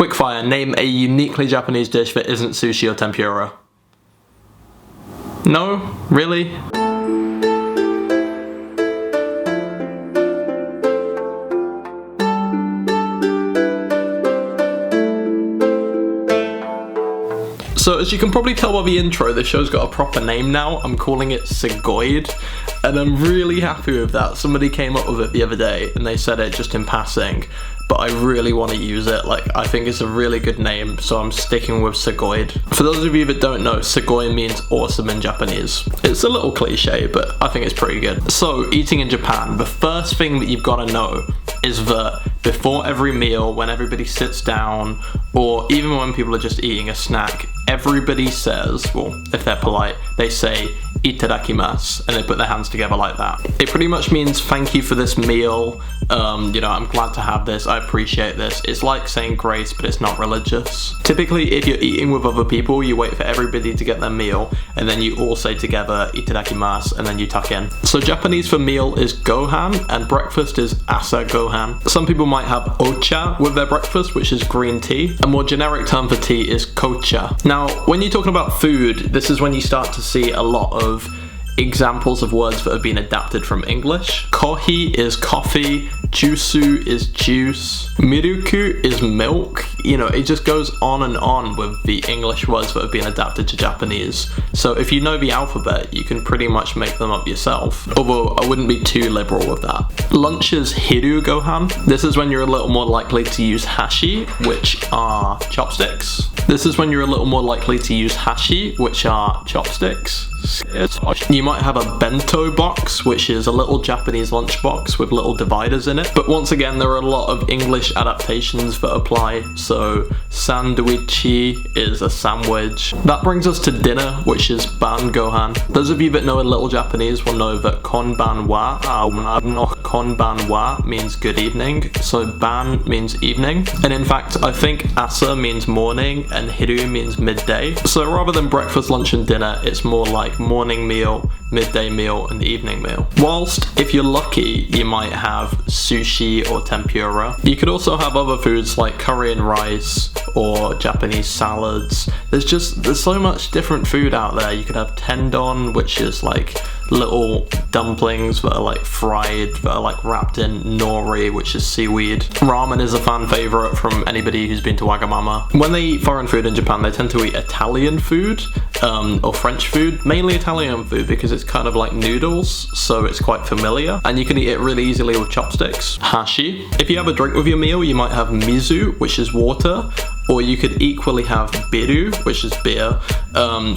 Quickfire, name a uniquely Japanese dish that isn't sushi or tempura. No? Really? So as you can probably tell by the intro, this show's got a proper name now. I'm calling it Sugoidh, and I'm really happy with that. Somebody came up with it the other day and they said it just in passing, but I really want to use it. Like, I think it's a really good name, so I'm sticking with Sugoidh. For those of you that don't know, Sugoidh means awesome in Japanese. It's a little cliche, but I think it's pretty good. So, eating in Japan, the first thing that you've got to know is that before every meal, when everybody sits down, or even when people are just eating a snack, everybody says, well, if they're polite, they say itadakimasu, and they put their hands together like that. It pretty much means thank you for this meal, you know, I'm glad to have this, I appreciate this. It's like saying grace, but it's not religious. Typically, if you're eating with other people, you wait for everybody to get their meal, and then you all say together itadakimasu, and then you tuck in. So Japanese for meal is gohan, and breakfast is asa gohan. Some people might have ocha with their breakfast, which is green tea. A more generic term for tea is kocha. Now, when you're talking about food, this is when you start to see a lot of examples of words that have been adapted from English. Kohi is coffee, jusu is juice, miruku is milk. You know, it just goes on and on with the English words that have been adapted to Japanese. So if you know the alphabet, you can pretty much make them up yourself. Although I wouldn't be too liberal with that. Lunch is hiru gohan. This is when you're a little more likely to use hashi, which are chopsticks. This is when you're a little more likely to use hashi, which are chopsticks. You might have a bento box, which is a little Japanese lunchbox with little dividers in it. But once again, there are a lot of English adaptations that apply. So sandwichi is a sandwich. That brings us to dinner, which is ban gohan. Those of you that know a little Japanese will know that konbanwa, konbanwa means good evening. So ban means evening. And in fact, I think asa means morning and hiru means midday. So rather than breakfast, lunch and dinner, it's more like morning meal, midday meal and evening meal. Whilst if you're lucky, you might have sushi or tempura. You could also have other foods like curry and rice or Japanese salads. There's so much different food out there. You could have tendon, which is like little dumplings that are like fried, that are like wrapped in nori, which is seaweed. Ramen is a fan favorite from anybody who's been to Wagamama. When they eat foreign food in Japan, they tend to eat Italian food or French food, mainly Italian food because it's kind of like noodles, so it's quite familiar, and you can eat it really easily with chopsticks. Hashi. If you have a drink with your meal, you might have mizu, which is water, or you could equally have biru, which is beer,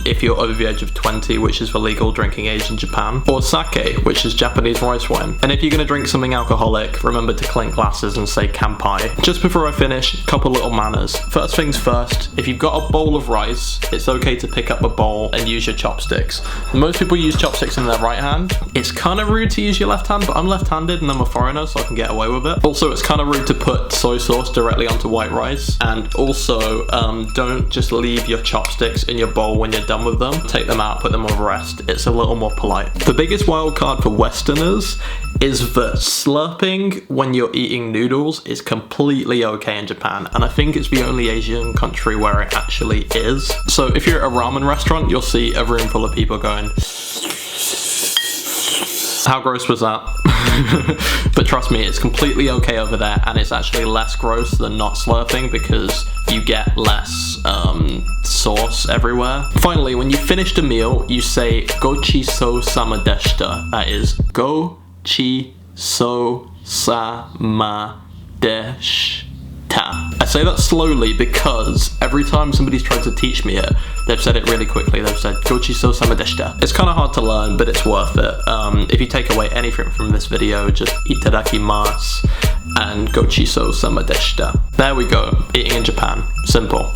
if you're over the age of 20, which is the legal drinking age in Japan, or sake, which is Japanese rice wine. And if you're going to drink something alcoholic, remember to clink glasses and say kanpai. Just before I finish, a couple little manners. First things first, if you've got a bowl of rice, it's okay to pick up a bowl and use your chopsticks. Most people use chopsticks in their right hand. It's kind of rude to use your left hand, but I'm left-handed and I'm a foreigner, so I can get away with it. Also, it's kind of rude to put soy sauce directly onto white rice, and also don't just leave your chopsticks in your bowl when you're done with them. Take them out, put them on rest. It's a little more polite. The biggest wild card for Westerners is that slurping when you're eating noodles is completely okay in Japan, and I think it's the only Asian country where it actually is. So if you're at a ramen restaurant, you'll see a room full of people going, how gross was that? But trust me, it's completely okay over there, and it's actually less gross than not slurping because you get less sauce everywhere. Finally, when you finished a meal, you say gochiso sama deshita. That is gochiso sama deshita. I say that slowly because every time somebody's tried to teach me it, they've said it really quickly. They've said gochiso sama deshita. It's kind of hard to learn, but it's worth it. If you take away anything from this video, just itadakimasu and gochiso sama deshita. There we go. Eating in Japan. Simple.